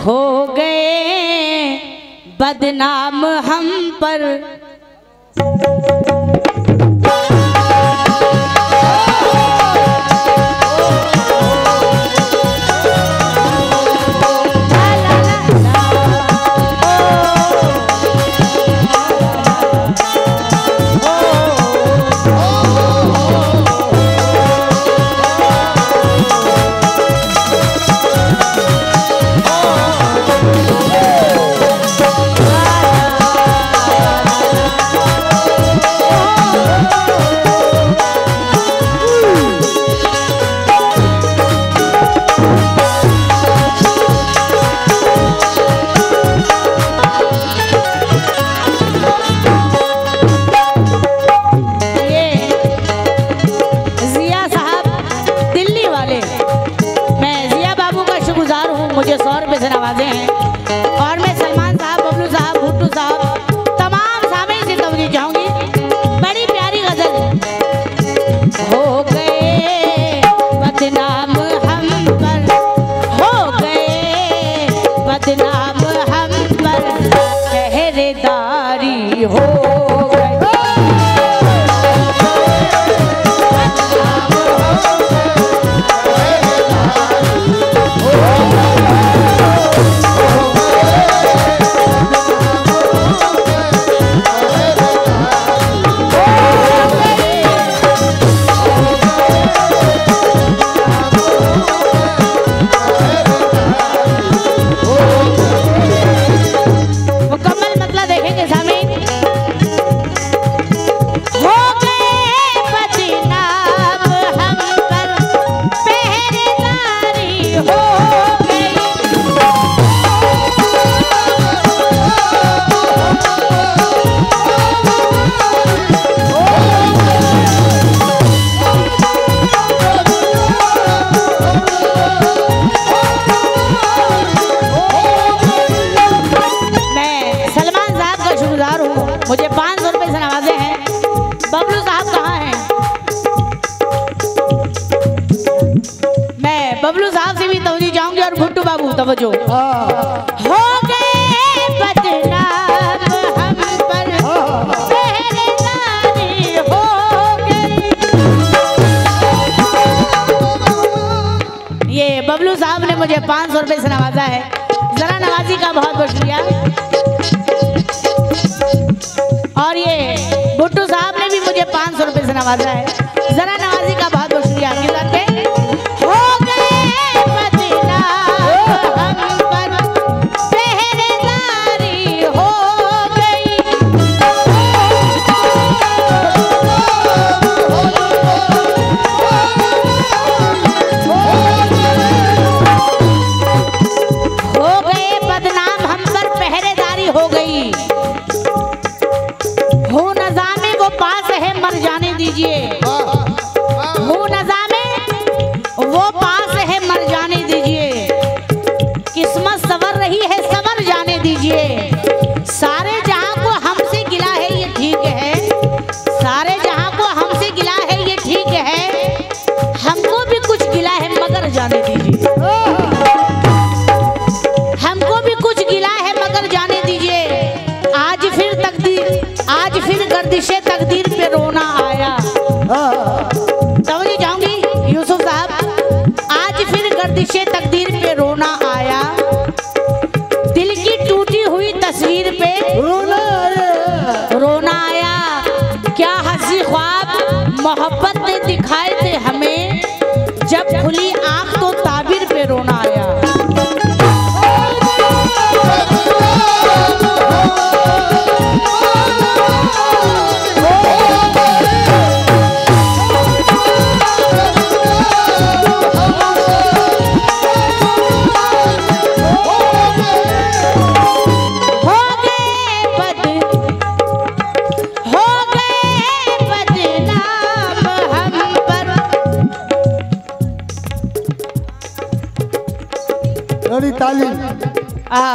हो गए बदनाम हम पर। मुझे 100 रुपये से नवाजे हैं और मैं सलमान साहब, बबलू साहब, भुट्टू साहब, तमाम सामने से तवज्जो चाहूंगी। बड़ी प्यारी गजल। हो गए बदनाम हम पर, हो गए बदनाम हम पर, पहरेदारी हो मुझे 500 रुपये से नवाजे हैं। बबलू साहब कहाँ हैं? मैं बबलू साहब से भी तवज्जो चाहूंगी और भुट्टू बाबू तवज्जो। हो गए बदनाम हम पर, पहरेदारी हो गई। ये बबलू साहब ने मुझे 500 रुपये से नवाजा है। जरा नवाजी का बहुत बहुत शुक्रिया। और ये भुट्टू साहब ने भी मुझे 500 रुपये से नवाजा है। जरा नवाजी का बहुत बहुत शुक्रिया। हो गए बदनाम हम पर, पहरेदारी हो गई। हो गए बदनाम हम पर, पहरेदारी हो गई। हो नज़ामे वो पास है मर जाने दीजिए, हो नज़ामे वो पास है मर जाने दीजिए। किस्मत सवर रही है सवर जाने दीजिए। सारे जहां को हमसे गिला है ये ठीक है, सारे जहां को हमसे गिला है ये ठीक है। हमको भी कुछ गिला है मगर जाने दीजिए, हमको भी कुछ गिला है मगर जाने दीजिए। आज फिर गर्दिशे तकदीर पे रोना आया। तवज्जो चाहूंगी यूसुफ साहब। आज फिर गर्दिशे तकदीर पे रोना आया। दिल की टूटी हुई तस्वीर पे रोना आया। क्या हंसी ख्वाब मोहब्बत ने दिखाए थे हमें, जब खुली आंख तो ताबीर पे रोना आया।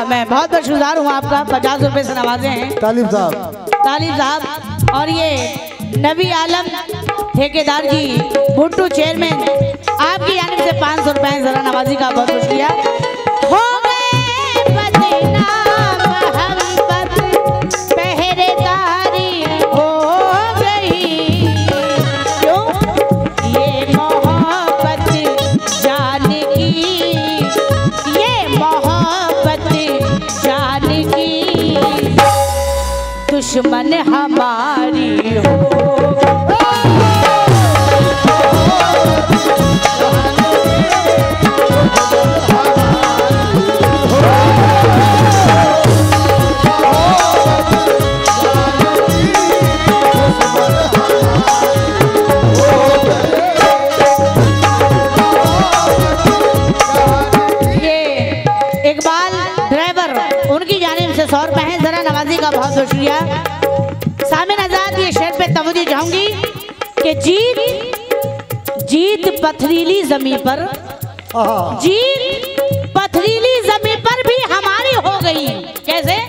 मैं बहुत बहुत शुक्रिया हूँ आपका। 50 रुपये से नवाजे हैं तालिब साहब। और ये नबी आलम ठेकेदार जी, भुट्टू चेयरमैन, आपकी जानिब से 500 रुपये। जरा नवाजी का बहुत शुक्रिया। हो गए दुश्मन हमारी हो। का बहुत शुक्रिया। सामिन आजाद ये शेर पे तवज्जो चाहूंगी कि जीत पथरीली जमीन पर, जीत पथरीली जमीन पर भी हमारी हो गई। कैसे?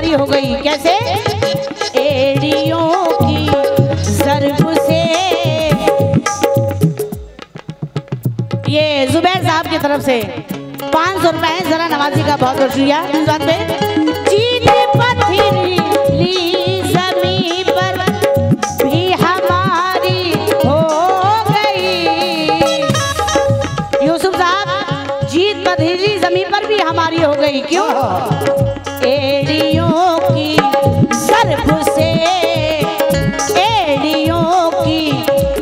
हो गई। कैसे? एड़ियों की ज़रब से। ये जुबैर साहब की तरफ से 500 रुपए है, जरा नवाजी का बहुत बहुत शुक्रिया। इस बात पे जीत पथरीली ज़मीन पर भी हमारी हो गई। यूसुफ साहब, जीत पथरीली ज़मीन पर भी हमारी हो गई। क्यों? एड़ियों की ज़रब से, एड़ियों की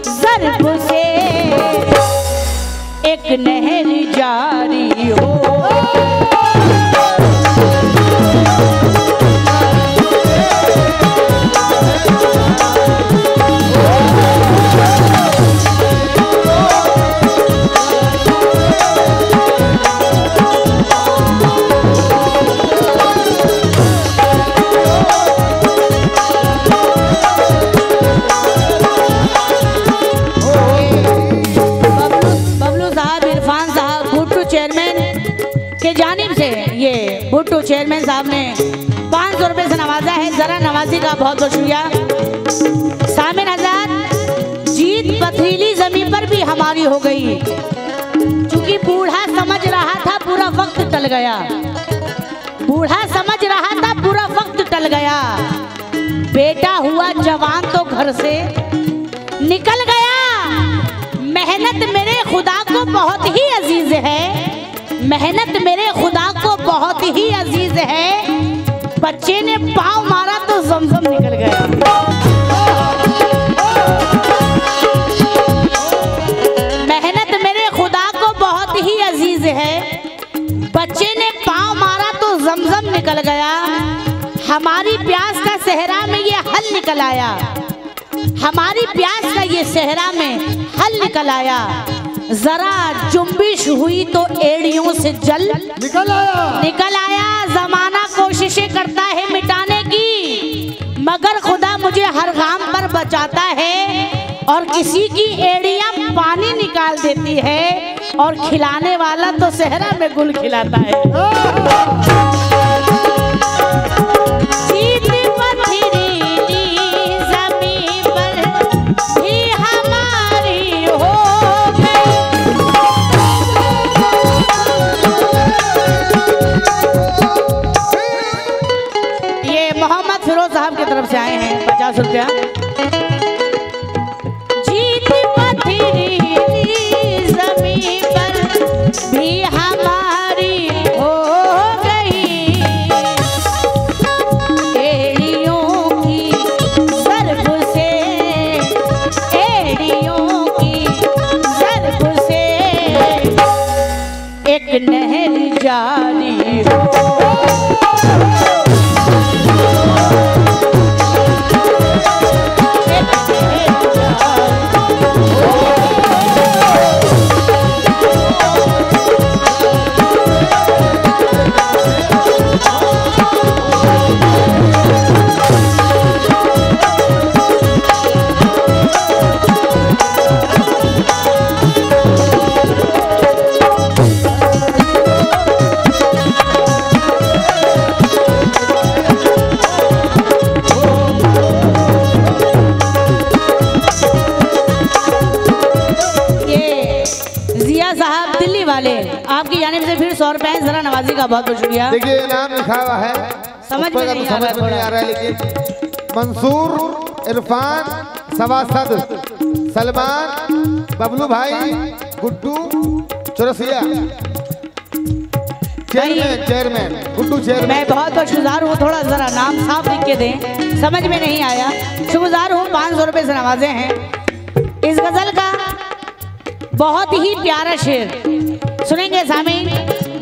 ज़रब से एक नहर जारी हो। भुट्टो चेयरमैन साहब ने 500 रुपए से नवाजा है, जरा नवाजी का बहुत बहुत शुक्रिया। सामिन आजाद, जीत पथरीली जमीन पर भी हमारी हो गई। क्योंकि बूढ़ा समझ रहा था पूरा वक्त टल गया, बूढ़ा समझ रहा था पूरा वक्त टल गया। बेटा हुआ जवान तो घर से निकल गया। मेहनत मेरे खुदा को बहुत ही अजीज है, मेहनत मेरे खुदा को बहुत ही अजीज है। बच्चे ने पाँव मारा तो जमजम निकल गया। मेहनत मेरे खुदा को बहुत ही अजीज है। बच्चे ने पाँव मारा तो जमजम निकल गया। हमारी प्यास का सहरा में ये हल निकल आया, हमारी प्यास का ये सहरा में हल निकल आया। जरा जुम्बिश हुई तो एड़ियों से जल निकल आया। जमाना कोशिशें करता है मिटाने की, मगर खुदा मुझे हर गाम पर बचाता है। और किसी की एड़ियां पानी निकाल देती है और खिलाने वाला तो सहरा में गुल खिलाता है। तरफ से आए हैं 50 रुपया। जीत पथरीली ज़मीन पर भी हमारी हो गई। एड़ियों की ज़रब से, एड़ियों की ज़रब से एक नहर जारी हो। नवाजी का बहुत बहुत शुक्रिया। देखिए नाम लिखा हुआ है, समझ में नहीं आ रहा है, लेकिन मंसूर, इरफान, सवासद, सलमान, बबलू भाई, गुड्डू चौरसिया, चेयरमैन गुड्डू चेयरमैन। मैं बहुत बहुत शुक्रगुजार हूँ, थोड़ा जरा नाम साफ लिख के दें, समझ में नहीं आया। शुक्रगुजार हूँ, 500 रुपये से नवाजे हैं। इस गजल का बहुत ही प्यारा शेर सुनेंगे सामीन।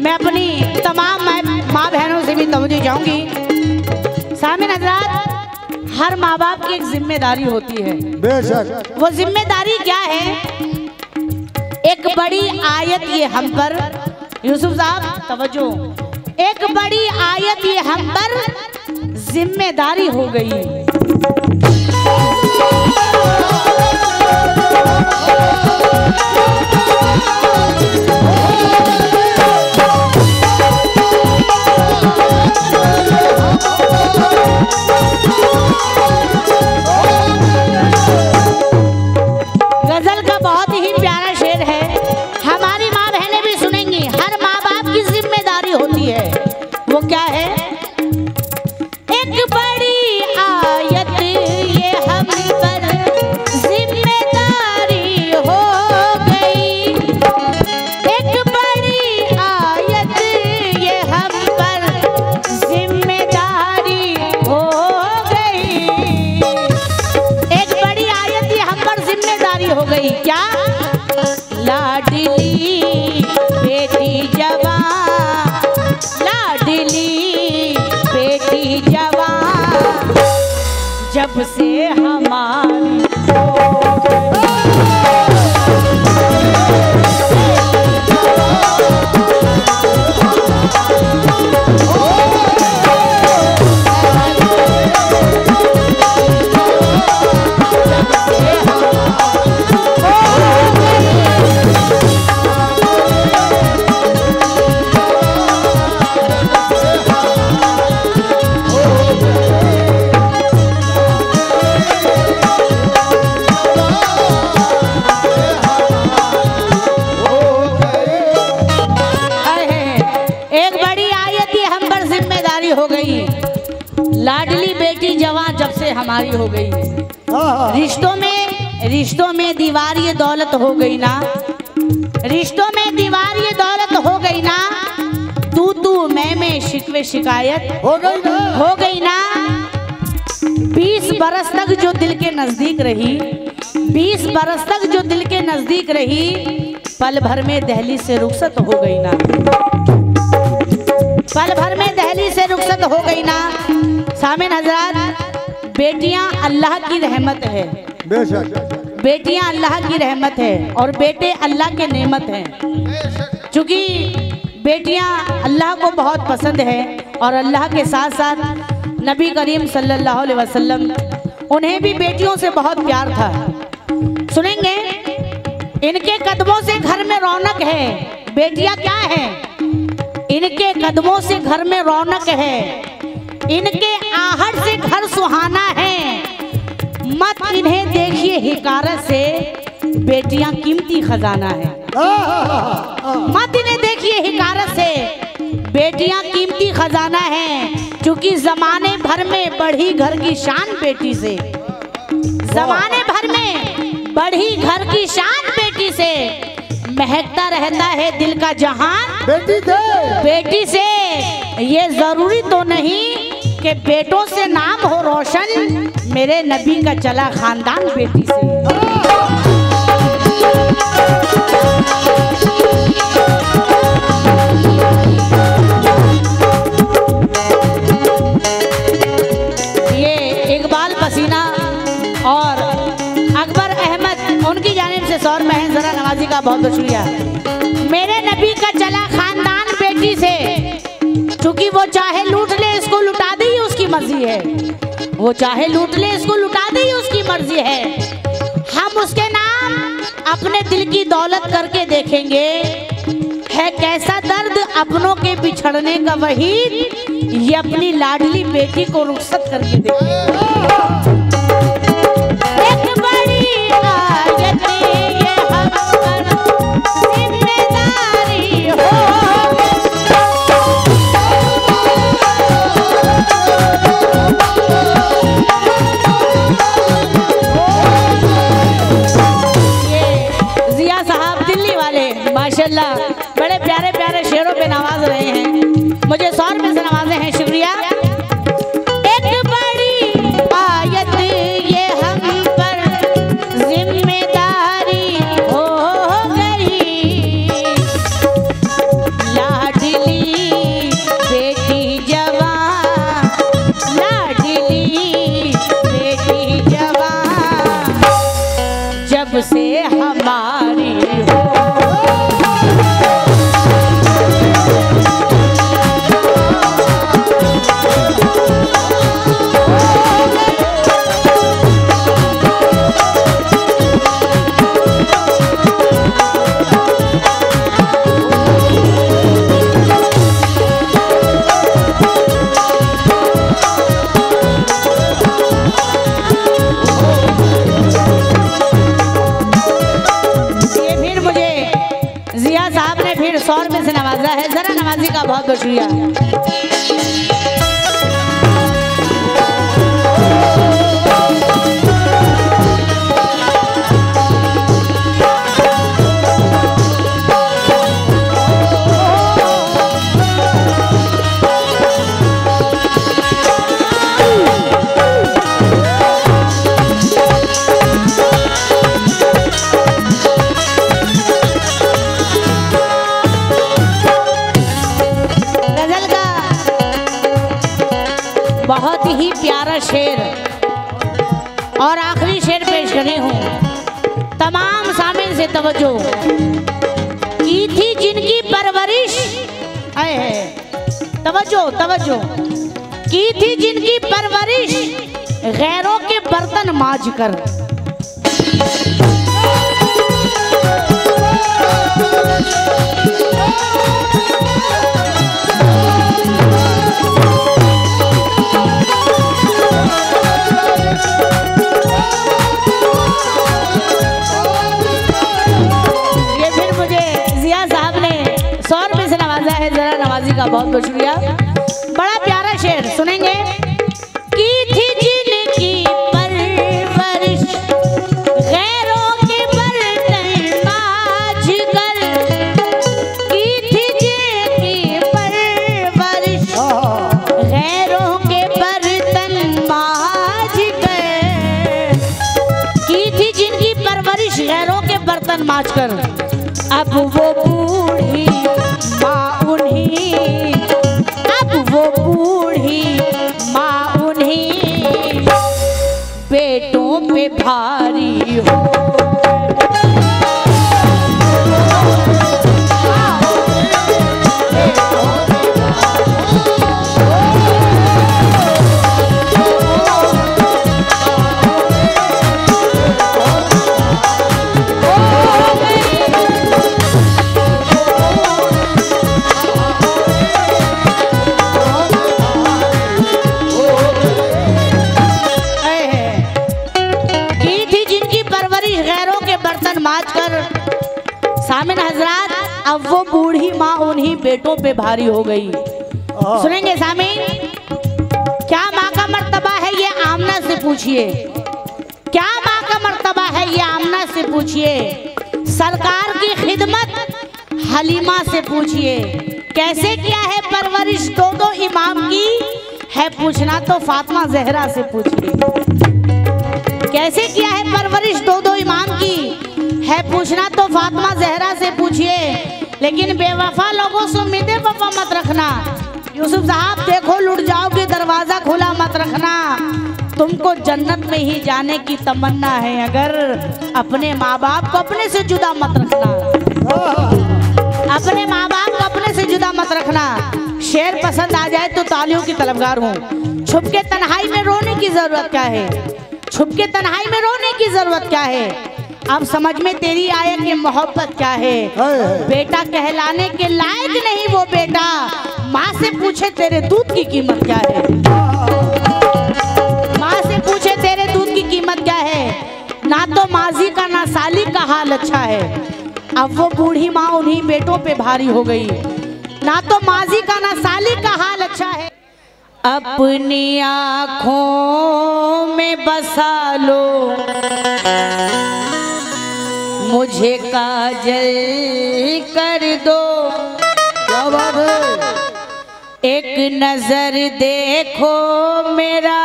मैं अपनी तमाम माँ बहनों से भी तवज्जो चाहूंगी। सामीन हजरात, हर माँ बाप की एक जिम्मेदारी होती है, बेशक। वो जिम्मेदारी क्या है? एक बड़ी आयत ये हम पर, यूसुफ साहब तवज्जो, एक बड़ी आयत ये हम पर जिम्मेदारी हो गई। गजल का बहुत ही प्यारा शेर है, हमारी माँ बहनें भी सुनेंगी। हर माँ बाप की जिम्मेदारी होती है, वो क्या है? एक बड़ी आयत ये हम पर जिम्मेदारी हो गई, एक बड़ी आयत ये हम पर जिम्मेदारी हो गई, एक बड़ी आयत ये हम पर जिम्मेदारी हो गई। क्या? लाडली बेटी जवान, लाडली बेटी जवान, जब से हमारी हो गई, लाडली बेटी जवान जब से हमारी हो गई। रिश्तों में दीवार ये दौलत हो गई ना, रिश्तों में दीवार ये दौलत हो गई ना, तू मैं शिकवे शिकायत हो गई ना। 20 बरस तक जो दिल के नजदीक रही, 20 बरस तक जो दिल के नजदीक रही, पल भर में दहलीज से रुखसत हो गई ना, पल भर में दहलीज से रुखसत हो गई ना। सामीन हजरात, बेटियां अल्लाह की रहमत है, बेटियां अल्लाह की रहमत है और बेटे अल्लाह के नेमत हैं। चूंकि बेटियां अल्लाह को बहुत पसंद है और अल्लाह के साथ साथ नबी करीम सल्लल्लाहु अलैहि वसल्लम, उन्हें भी बेटियों से बहुत प्यार था। सुनेंगे, इनके कदमों से घर में रौनक है। बेटियां क्या है? इनके कदमों से घर में रौनक है, इनके आहट से घर सुहाना है। मत इन्हें देखिए हिकारत से, बेटियां कीमती खजाना है। मत इन्हें देखिए हिकारत से, बेटियां कीमती खजाना है। क्योंकि जमाने भर में बढ़ी घर की शान बेटी से, जमाने भर में बढ़ी घर की शान बेटी से। महकता रहता है दिल का जहान बेटी से। ये जरूरी तो नहीं कि बेटों से नाम हो रोशन, मेरे नबी का चला खानदान बेटी से। ये इकबाल पसीना और अकबर अहमद, उनकी जानिब से सौर महन जरा नवाजी का बहुत बहुत शुक्रिया। मेरे नबी का चला खानदान बेटी से, क्योंकि वो चाहे लूट ले इसको लुटा दे, उसकी मर्जी है। वो चाहे लूट ले इसको लुटा दे, उसकी मर्जी है। हम उसके नाम अपने दिल की दौलत करके देखेंगे। है कैसा दर्द अपनों के बिछड़ने का वहीद, ये अपनी लाडली बेटी को रुखसत करके देखेंगे। एक बड़ी आयत ये हम पर जिम्मेदारी हो माशाल्लाह बड़े प्यारे प्यारे शेरों पे नवाज रहे हैं, मुझे 100 रुपए से नवाजे हैं, शुक्रिया। एक बड़ी आयत ये हम पर जिम्मेदारी हो गई, लाडली बेटी जवान, लाडली बेटी जवान जब से हमारी हो। जिया साहब ने फिर 100 रुपए से नवाजा है, जरा नवाजी का बहुत बहुत शुक्रिया। बहुत ही प्यारा शेर और आखिरी शेर पेश करी हूँ। तमाम सामिन से तवज्जो। की थी जिनकी परवरिश, आए है तवज्जो तवज्जो, की थी जिनकी परवरिश गैरों के बर्तन मांझ कर, जरा नवाजी का बहुत बहुत शुक्रिया। बड़ा प्यारा शेर सुनेंगे। की थी जिनकी परवरिश गैरों के बर्तन मांझ कर, की थी जिनकी परवरिश गैरों के बर्तन मांझ कर, की थी जिनकी परवरिश गैरों के बर्तन मांझ कर, अब वो बूढ़ी माँ उन्हीं, अब वो बूढ़ी माँ उन्हीं बेटों पे भारी हो। सामिन हजरात, अब वो बूढ़ी माँ उन्हीं बेटों पे भारी हो गई। सुनेंगे सामिन। क्या माँ का मर्तबा है ये आमना से पूछिए, क्या माँ का मर्तबा है ये आमना से पूछिए, सरकार की खिदमत हलीमा से पूछिए, कैसे किया है परवरिश दो इमाम की है पूछना तो फातिमा जहरा से पूछिए, कैसे किया है परवरिश दो इमाम की है पूछना तो फातिमा जहरा से पूछिए। लेकिन बेवफा लोगों से उम्मीदें वफा मत रखना। यूसुफ साहब देखो लुट जाओगे, दरवाजा खुला मत रखना। तुमको जन्नत में ही जाने की तमन्ना है, अगर अपने माँ बाप को अपने से जुदा मत रखना, अपने माँ बाप को अपने से जुदा मत रखना। शेर पसंद आ जाए तो तालियों की तलबगार हूँ। छुप के तन्हाई में रोने की जरूरत क्या है, छुप के तन्हाई में रोने की जरूरत क्या है, अब समझ में तेरी आया कि मोहब्बत क्या है। बेटा कहलाने के लायक नहीं वो बेटा, माँ से पूछे तेरे दूध की कीमत क्या है, माँ से पूछे तेरे दूध की कीमत क्या है। ना तो माजी का ना साली का हाल अच्छा है, अब वो बूढ़ी माँ उन्हीं बेटों पे भारी हो गई। ना तो माजी का ना साली का हाल अच्छा है। अपनी आँखों में बसा लो मुझे काजल कर दो, क्या बात है। एक नजर देखो मेरा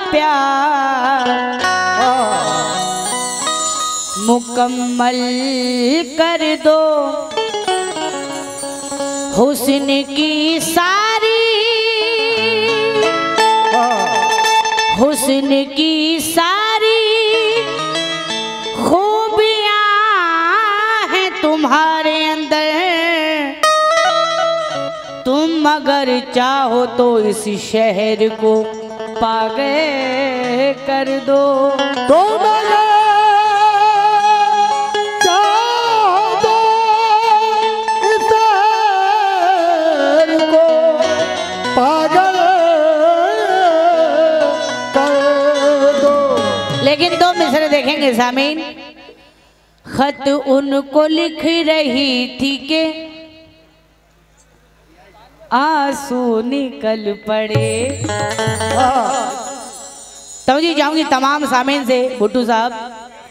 प्यार मुकम्मल कर दो, हुस्न की सारी, हुस्न की सारी खूबियां हैं तुम्हारे अंदर, तुम अगर चाहो तो इस शहर को पागल कर दो। तुम अगर चाहो तो इस शहर को पागल कर दो। लेकिन दो मिसरे देखेंगे सामीन। खत उनको लिख रही थी के आंसू निकल पड़े। तवज्जो चाहूंगी तमाम सामीन से, भुट्टू साहब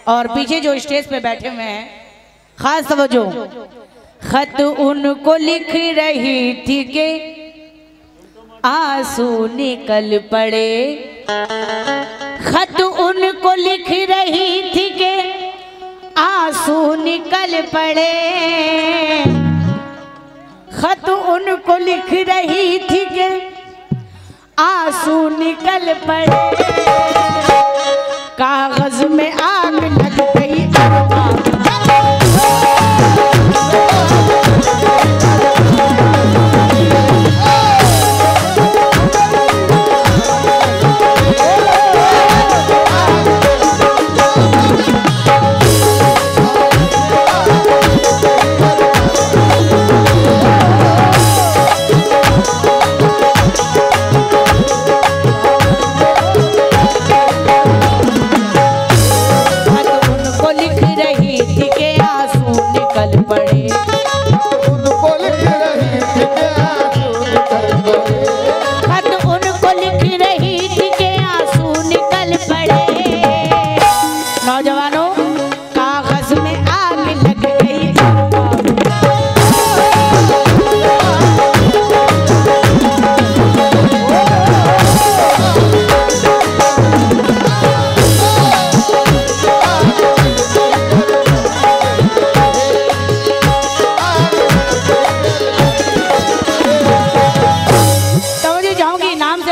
और पीछे जो स्टेज पे बैठे हुए हैं, खास तवज्जो। खत उनको लिख रही थी के आंसू निकल पड़े, खत उनको लिख रही थी के आंसू निकल पड़े, खत उनको लिख रही थी कि आंसू निकल पड़े, कागज में आग लग गई।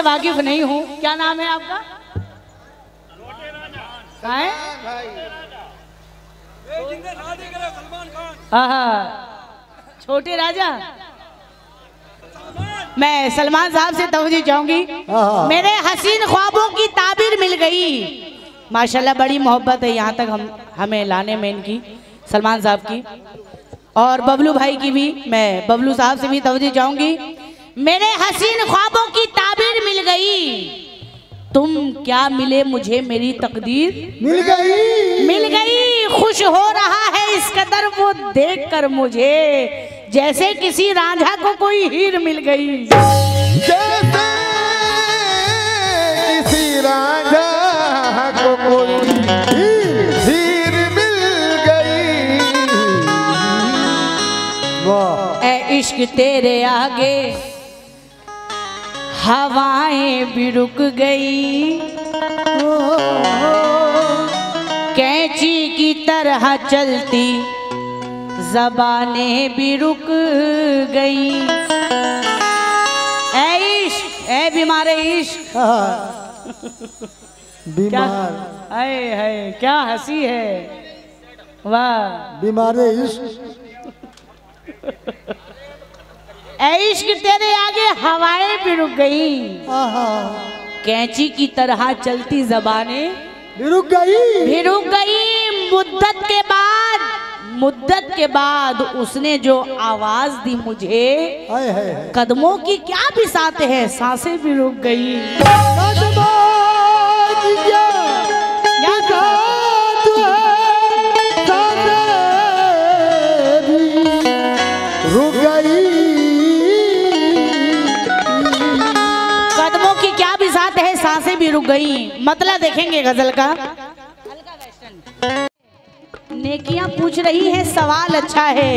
वाकिफ नहीं हूँ, क्या नाम है आपका? छोटे राजा। मैं सलमान साहब से तवज्जो चाहूंगी। मेरे हसीन ख्वाबों की ताबीर मिल गई। माशाल्लाह बड़ी मोहब्बत है यहाँ तक हमें लाने में इनकी, सलमान साहब की और बबलू भाई की भी। मैं बबलू साहब से भी तवज्जो चाहूंगी। मेरे हसीन ख्वाबों की ताबीर मिल गई, तुम क्या मिले मुझे मेरी तकदीर मिल गई, मिल गई। खुश हो रहा है इस कदर वो देखकर मुझे, जैसे किसी रांझा को कोई हीर मिल गई, जैसे किसी रांझा को कोई हीर मिल गई। वाह। ऐ इश्क तेरे आगे हवाएं भी रुक गई, कैंची की तरह चलती ज़बानें भी रुक गई। ऐ इश्क, ऐ बीमार इश्क, बीमार, हाय हाय क्या हंसी है, वाह। बीमार इश्क, ऐ इश्क तेरे आगे हवाएं भी रुक गई, कैंची की तरह चलती ज़बानें भी रुक गई, भी रुक गई। मुद्दत के बाद उसने जो आवाज दी मुझे, कदमों की क्या बिसात है, सांसें भी रुक गई। रुक गई, कदमों की क्या बिसात है, सांसें भी रुक गई। मतलब देखेंगे गजल का। नेकियां पूछ रही है, सवाल अच्छा है।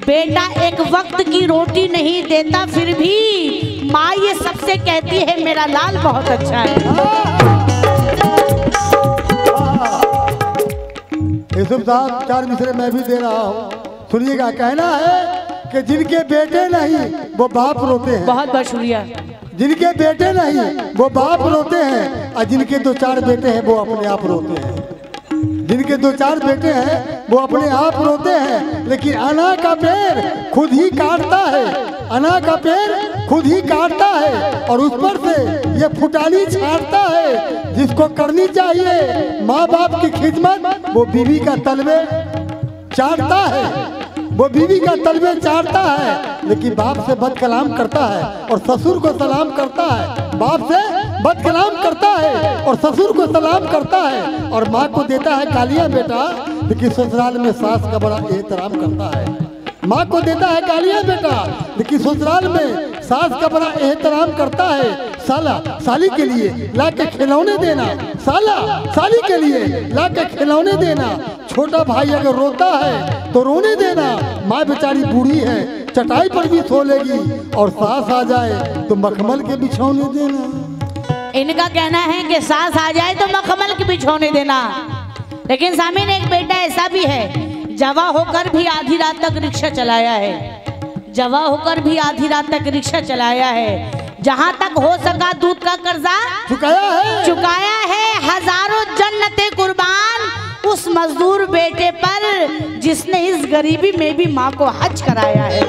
बेटा एक वक्त की रोटी नहीं देता, फिर भी माँ ये सबसे कहती है मेरा लाल बहुत अच्छा है। यूसुफ साहब 4 मिसरे मैं भी दे रहा हूँ, सुनिएगा। कहना है कि जिनके बेटे नहीं वो बाप रोते हैं। बहुत बहुत शुक्रिया। जिनके बेटे नहीं वो बाप रोते हैं, और जिनके 2-4 बेटे हैं वो अपने आप रोते हैं। जिनके 2-4 बेटे हैं वो अपने आप रोते हैं। लेकिन अना का पेड़ खुद ही काटता है, अना का पेड़ खुद ही काटता है, और उस पर से ये फुटानी छाटता है। जिसको करनी चाहिए माँ बाप की खिदमत, वो बीवी का तलवे चाटता है, वो बीवी का तलवे चाटता है। लेकिन बाप से बद कलाम करता है और ससुर को सलाम करता है। बाप से बद कलाम करता है और ससुर को सलाम करता है, और माँ को देता है गालियाँ बेटा, लेकिन ससुराल में सास का बड़ा एहतराम करता है। माँ को देता है गालियाँ बेटा, लेकिन ससुराल में सास का बड़ा एहतराम करता है। साला साली के लिए ला के खिलौने देना, साला साली के लिए ला के खिलौने देना। छोटा भाई अगर रोता है तो रोने देना। माँ बेचारी बूढ़ी है, चटाई पर भी सो लेगी, और सास आ जाए तो मखमल के बिछौने देना। इनका कहना है कि सास आ जाए तो मखमल के बिछौने देना। लेकिन सामने एक बेटा ऐसा भी है, जवा होकर भी आधी रात तक रिक्शा चलाया है, जवा होकर भी आधी रात तक रिक्शा चलाया है। जहाँ तक हो सका दूध का कर्जा चुकाया है। हजारों जन्नतें कुर्बान उस मजदूर बेटे पर, जिसने इस गरीबी में भी माँ को हज कराया है।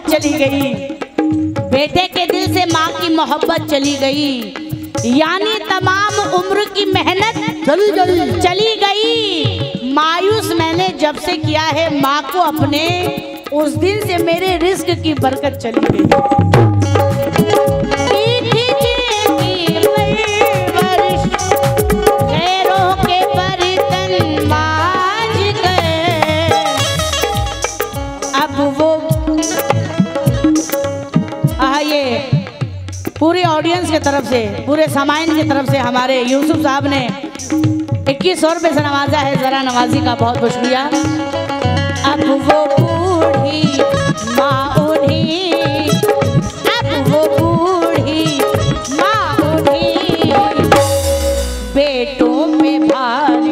चली गई, बेटे के दिल से माँ की मोहब्बत चली गई, यानी तमाम उम्र की मेहनत चली गई। मायूस मैंने जब से किया है माँ को अपने, उस दिन से मेरे रिस्क की बरकत चली गई। पूरे ऑडियंस की तरफ से, पूरे सामाइन की तरफ से हमारे यूसुफ साहब ने 2100 रुपये से नवाजा है। जरा नवाजी का बहुत बहुत शुक्रिया। अब वो बूढ़ी माँ उन्हीं, अब वो बूढ़ी माँ उन्हीं, बेटों पे भार